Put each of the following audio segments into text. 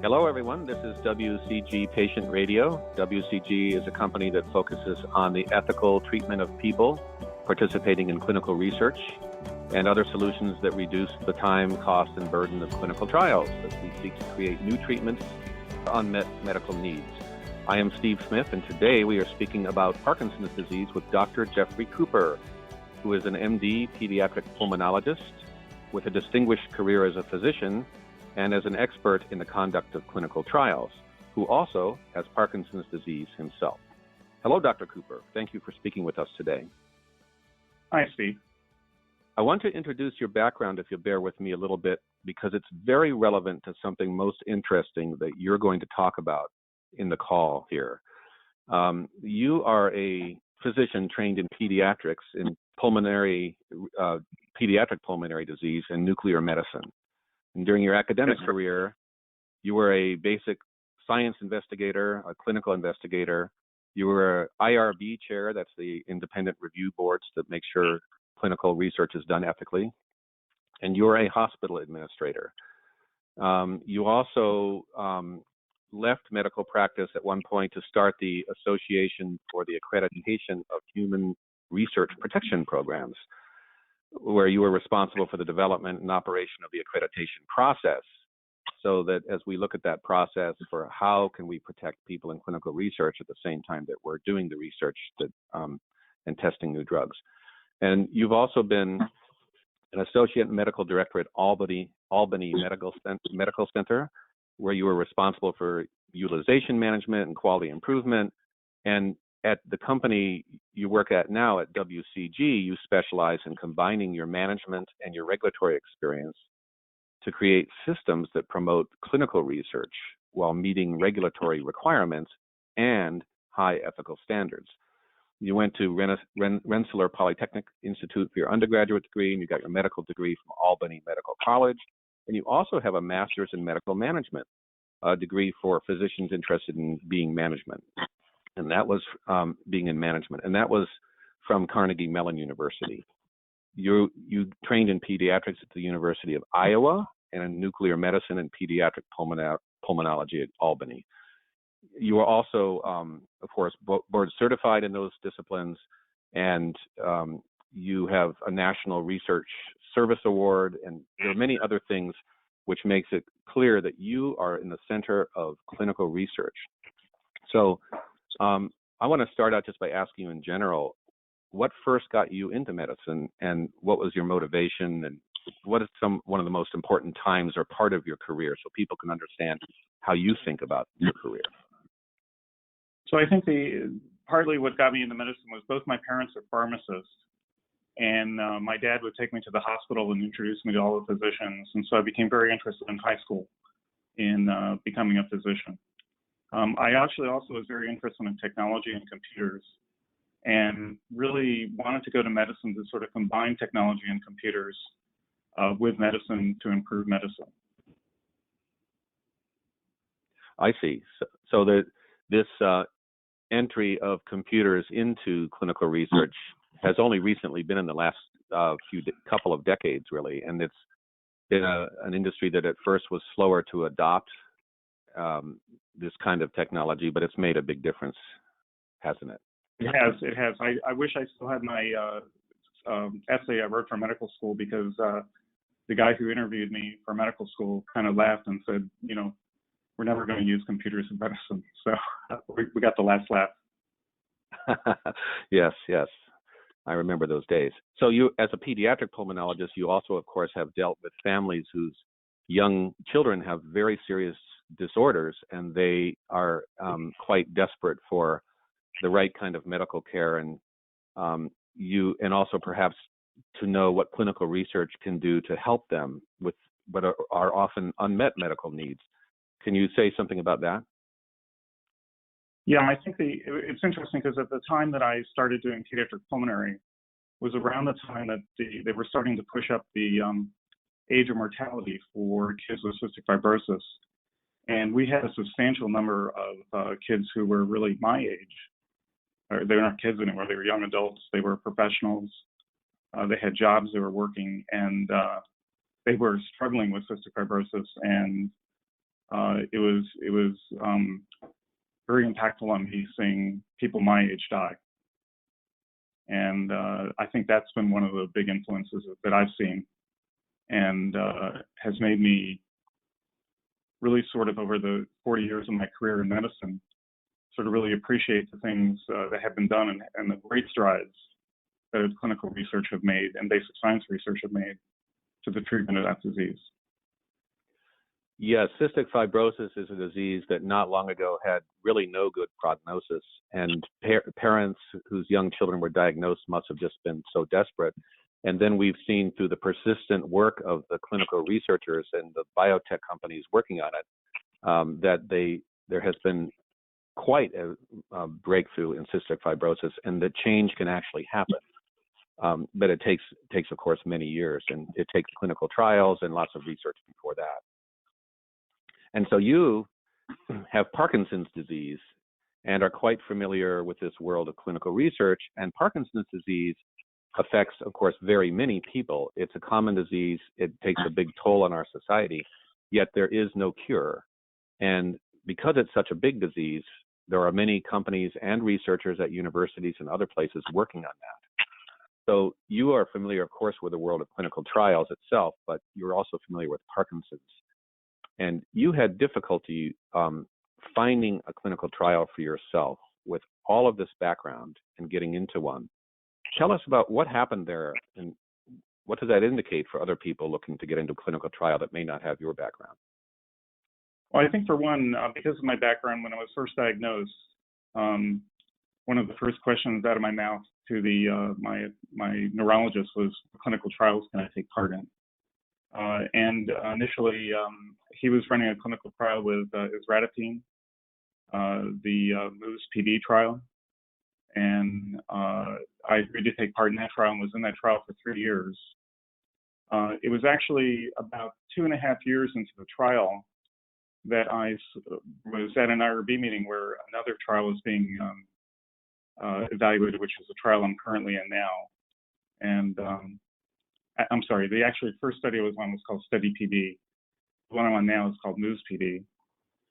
Hello, everyone. This is WCG Patient Radio. WCG is a company that focuses on the ethical treatment of people participating in clinical research and other solutions that reduce the time, cost, and burden of clinical trials as we seek to create new treatments for unmet medical needs. I am Steve Smith, and today we are speaking about Parkinson's disease with Dr. Jeffrey Cooper, who is an MD pediatric pulmonologist with a distinguished career as a physician and as an expert in the conduct of clinical trials, who also has Parkinson's disease himself. Hello, Dr. Cooper. Thank you for speaking with us today. Hi, Steve. I want to introduce your background, if you'll bear with me a little bit, because it's very relevant to something most interesting that you're going to talk about in the call here. You are a physician trained in pediatrics, in pediatric pulmonary disease and nuclear medicine. And during your academic career, you were a basic science investigator, a clinical investigator. You were an IRB chair, that's the independent review boards that make sure clinical research is done ethically. And you were a hospital administrator. You also left medical practice at one point to start the Association for the Accreditation of Human Research Protection Programs, where you were responsible for the development and operation of the accreditation process, so that as we look at that process for how can we protect people in clinical research at the same time that we're doing the research that, and testing new drugs. And you've also been an associate medical director at Albany Medical Center, where you were responsible for utilization management and quality improvement. And at the company you work at now at WCG, you specialize in combining your management and your regulatory experience to create systems that promote clinical research while meeting regulatory requirements and high ethical standards. You went to Rensselaer Polytechnic Institute for your undergraduate degree, and you got your medical degree from Albany Medical College. And you also have a master's in medical management, a degree for physicians interested in being management. And that was being in management. And that was from Carnegie Mellon University. You trained in pediatrics at the University of Iowa and in nuclear medicine and pediatric pulmonology at Albany. You were also, of course, board certified in those disciplines, and you have a National Research Service Award, and there are many other things which makes it clear that you are in the center of clinical research. So I want to start out just by asking you in general, what first got you into medicine, and what was your motivation, and what is one of the most important times or part of your career so people can understand how you think about your career? So I think partly what got me into medicine was both my parents are pharmacists, and my dad would take me to the hospital and introduce me to all the physicians, and so I became very interested in high school in becoming a physician. I actually also was very interested in technology and computers, and really wanted to go to medicine to sort of combine technology and computers with medicine to improve medicine. I see. So this entry of computers into clinical research has only recently been in the last couple of decades, really, and it's been an industry that at first was slower to adopt this kind of technology, but it's made a big difference, hasn't it? It has. I wish I still had my essay I wrote for medical school, because the guy who interviewed me for medical school kind of laughed and said, we're never going to use computers in medicine. So we got the last laugh. Yes. I remember those days. So you, as a pediatric pulmonologist, you also, of course, have dealt with families whose young children have very serious disorders, and they are quite desperate for the right kind of medical care, and also perhaps to know what clinical research can do to help them with what are often unmet medical needs. Can you say something about that? Yeah, I think it's interesting, because at the time that I started doing pediatric pulmonary was around the time that they were starting to push up the age of mortality for kids with cystic fibrosis. And we had a substantial number of kids who were really my age. Or they were not kids anymore, they were young adults, they were professionals, they had jobs, they were working, and they were struggling with cystic fibrosis and it was very impactful on me seeing people my age die. And I think that's been one of the big influences that I've seen, and has made me really sort of over the 40 years of my career in medicine, sort of really appreciate the things that have been done and the great strides that clinical research have made and basic science research have made to the treatment of that disease. Yes, cystic fibrosis is a disease that not long ago had really no good prognosis, and parents whose young children were diagnosed must have just been so desperate. And then we've seen through the persistent work of the clinical researchers and the biotech companies working on it, that there has been quite a breakthrough in cystic fibrosis, and that change can actually happen. But it takes, of course, many years, and it takes clinical trials and lots of research before that. And so you have Parkinson's disease and are quite familiar with this world of clinical research. And Parkinson's disease affects, of course, very many people. It's a common disease. It takes a big toll on our society, yet there is no cure. And because it's such a big disease, there are many companies and researchers at universities and other places working on that. So you are familiar, of course, with the world of clinical trials itself, but you're also familiar with Parkinson's. And you had difficulty finding a clinical trial for yourself with all of this background and getting into one. Tell us about what happened there, and what does that indicate for other people looking to get into a clinical trial that may not have your background? Well, I think for one, because of my background, when I was first diagnosed, one of the first questions out of my mouth to my neurologist was, "What clinical trials can I take part in?" And initially, he was running a clinical trial with isradipine, the MOVES-PD trial, and I agreed to take part in that trial and was in that trial for 3 years. It was actually about 2.5 years into the trial that I was at an IRB meeting where another trial was being evaluated, which is the trial I'm currently in now. And I'm sorry, the actually first study I was on was called Study PD. The one I'm on now is called MOVES PD.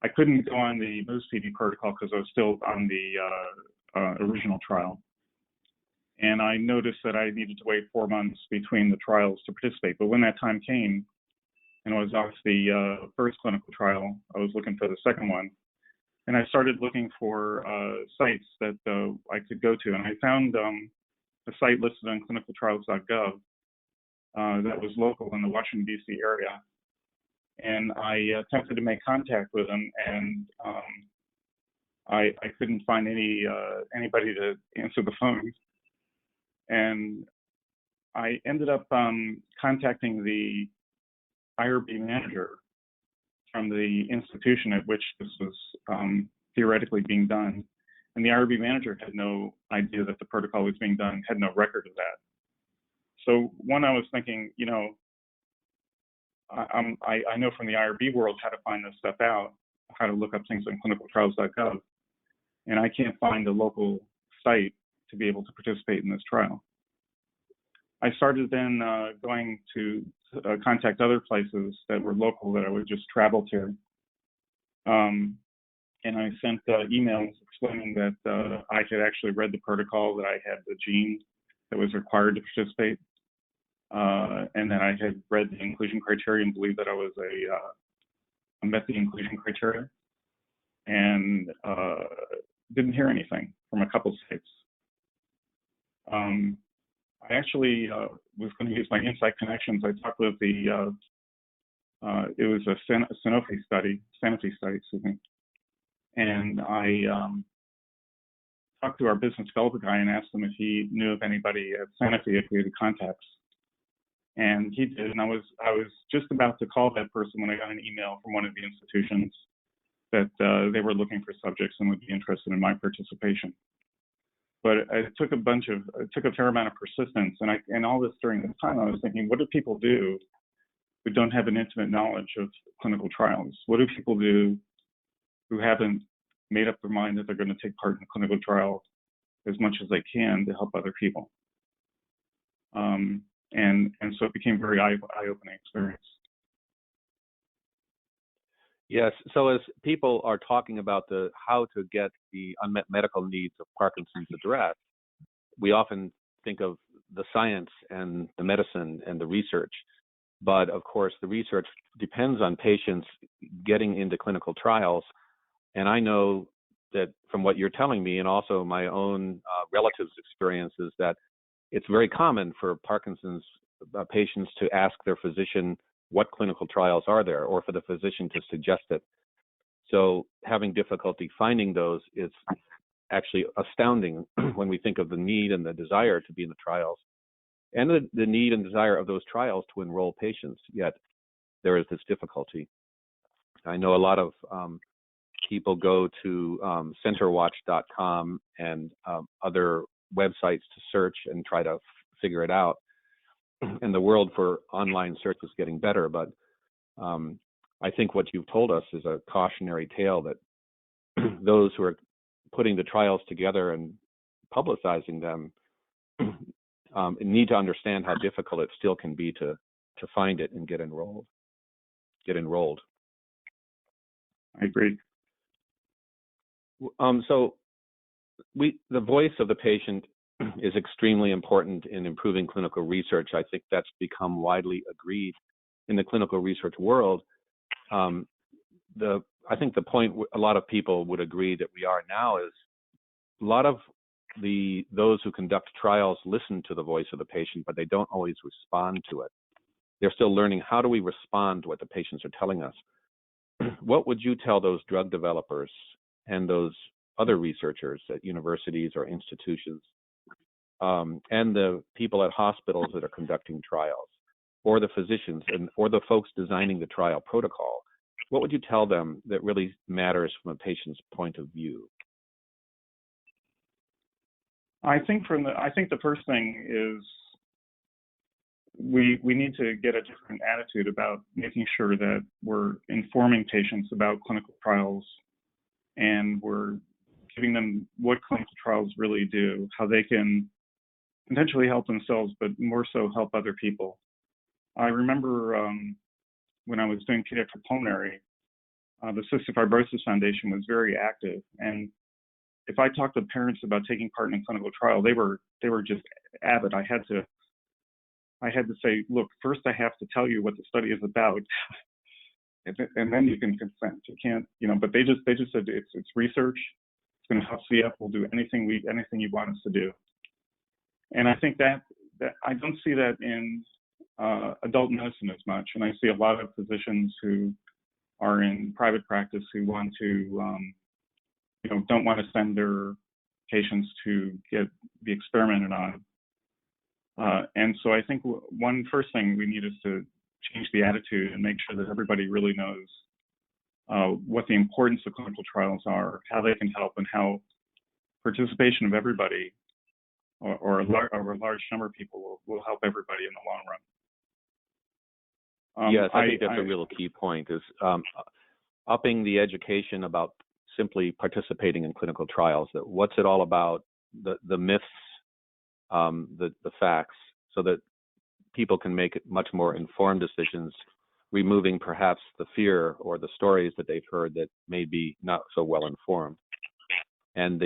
I couldn't go on the MOVES PD protocol because I was still on the original trial. And I noticed that I needed to wait 4 months between the trials to participate. But when that time came, and I was off the first clinical trial, I was looking for the second one. And I started looking for sites that I could go to. And I found a site listed on clinicaltrials.gov that was local in the Washington, D.C. area. And I attempted to make contact with them, and I couldn't find anybody to answer the phone. And I ended up contacting the IRB manager from the institution at which this was theoretically being done. And the IRB manager had no idea that the protocol was being done, had no record of that. So one, I was thinking, you know, I know from the IRB world how to find this stuff out, how to look up things on clinicaltrials.gov, and I can't find a local site to be able to participate in this trial. I started then going to contact other places that were local that I would just travel to. And I sent emails explaining that I had actually read the protocol, that I had the gene that was required to participate, and that I had read the inclusion criteria and believed that I was I met the inclusion criteria, and didn't hear anything from a couple sites. I actually was going to use my inside connections. I talked with the, it was a Sanofi study, excuse me. And I talked to our business development guy and asked him if he knew of anybody at Sanofi, if we had contacts. And he did, and I was just about to call that person when I got an email from one of the institutions that they were looking for subjects and would be interested in my participation. But it took a fair amount of persistence, and all this during this time, I was thinking, what do people do who don't have an intimate knowledge of clinical trials? What do people do who haven't made up their mind that they're going to take part in a clinical trial as much as they can to help other people? And so it became a very eye-opening experience. Yes. So as people are talking about how to get the unmet medical needs of Parkinson's addressed, we often think of the science and the medicine and the research. But of course, the research depends on patients getting into clinical trials. And I know that from what you're telling me and also my own relatives' experiences that it's very common for Parkinson's patients to ask their physician what clinical trials are there, or for the physician to suggest it. So having difficulty finding those is actually astounding when we think of the need and the desire to be in the trials, and the need and desire of those trials to enroll patients. Yet there is this difficulty. I know a lot of people go to centerwatch.com and other websites to search and try to figure it out. And the world for online search is getting better, but I think what you've told us is a cautionary tale that those who are putting the trials together and publicizing them need to understand how difficult it still can be to find it and get enrolled. I agree. So the voice of the patient is extremely important in improving clinical research. I think that's become widely agreed in the clinical research world. I think the point a lot of people would agree that we are now is a lot of those who conduct trials listen to the voice of the patient, but they don't always respond to it. They're still learning, how do we respond to what the patients are telling us? What would you tell those drug developers and those other researchers at universities or institutions, and the people at hospitals that are conducting trials, or the physicians or the folks designing the trial protocol? What would you tell them that really matters from a patient's point of view? I think the first thing is we need to get a different attitude about making sure that we're informing patients about clinical trials, and we're giving them what clinical trials really do, how they can potentially help themselves, but more so help other people. I remember when I was doing pediatric pulmonary, the Cystic Fibrosis Foundation was very active, and if I talked to parents about taking part in a clinical trial, they were just avid. I had to say, look, first I have to tell you what the study is about, and then you can consent. You can't, But they just said it's research. It's going to help CF. We'll do anything you want us to do. And I think that I don't see that in adult medicine as much, and I see a lot of physicians who are in private practice who want to, don't want to send their patients to be experimented on. And so I think one first thing we need is to change the attitude and make sure that everybody really knows what the importance of clinical trials are, how they can help, and how participation of everybody or a large number of people will help everybody in the long run. Yes, I think that's a real key point, is upping the education about simply participating in clinical trials. That what's it all about, the myths, the facts, so that people can make much more informed decisions, removing perhaps the fear or the stories that they've heard that may be not so well informed. And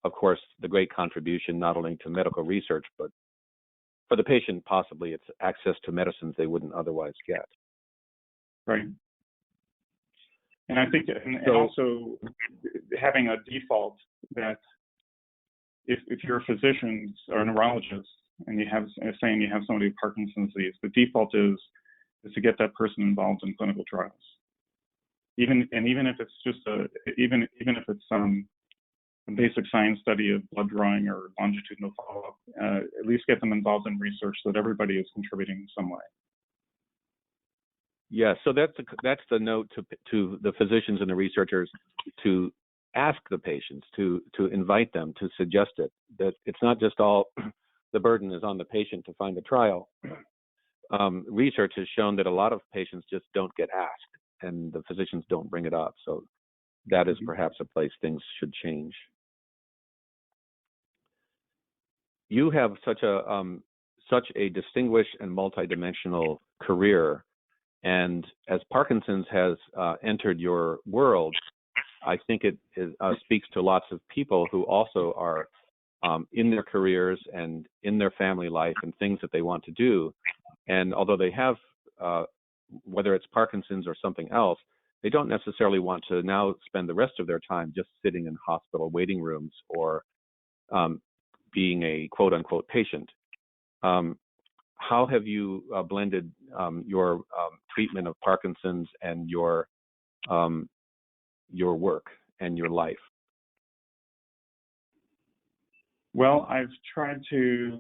of course, the great contribution not only to medical research, but for the patient, possibly it's access to medicines they wouldn't otherwise get. Right. And I think, and also having a default that if you're a physician or a neurologist and you have somebody with Parkinson's disease, the default is to get that person involved in clinical trials. Even if it's just even if it's a basic science study of blood drawing or longitudinal follow-up, at least get them involved in research so that everybody is contributing in some way. Yeah, so that's the note to the physicians and the researchers, to ask the patients, to invite them, to suggest it, that it's not just all the burden is on the patient to find the trial. Research has shown that a lot of patients just don't get asked, and the physicians don't bring it up. So that is perhaps a place things should change. You have such a distinguished and multidimensional career, And as Parkinson's has entered your world, I think it speaks to lots of people who also are in their careers and in their family life and things that they want to do. And although they have, whether it's Parkinson's or something else, they don't necessarily want to now spend the rest of their time just sitting in hospital waiting rooms or being a quote unquote patient. How have you blended your treatment of Parkinson's and your work and your life? Well, I've tried to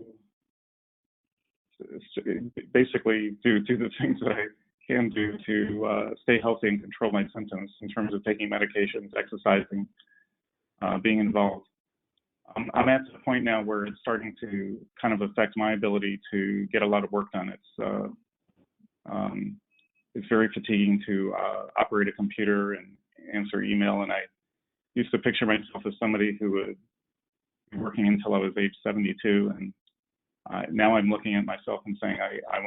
basically do the things that I can do to stay healthy and control my symptoms in terms of taking medications, exercising, being involved. I'm at the point now where it's starting to kind of affect my ability to get a lot of work done. It's very fatiguing to operate a computer and answer email, and I used to picture myself as somebody who would be working until I was age 72, and now I'm looking at myself and saying I'm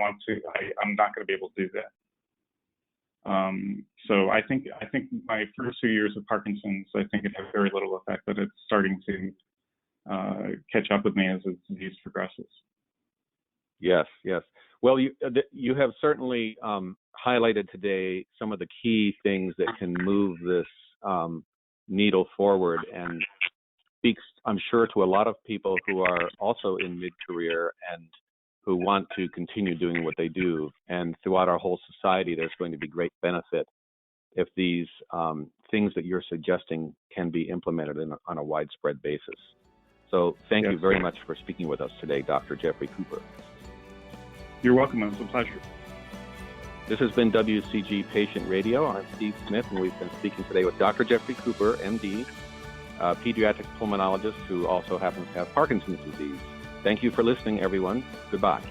not going to be able to do that. So I think my first few years of Parkinson's, I think it had very little effect, but it's starting to catch up with me as the disease progresses. Yes, yes. Well, you have certainly highlighted today some of the key things that can move this needle forward, and speaks, I'm sure, to a lot of people who are also in mid-career and who want to continue doing what they do. And throughout our whole society, there's going to be great benefit if these things that you're suggesting can be implemented on a widespread basis. So thank you very much for speaking with us today, Dr. Jeffrey Cooper. You're welcome. It was a pleasure. This has been WCG Patient Radio. I'm Steve Smith, and we've been speaking today with Dr. Jeffrey Cooper, MD, a pediatric pulmonologist who also happens to have Parkinson's disease. Thank you for listening, everyone. Goodbye.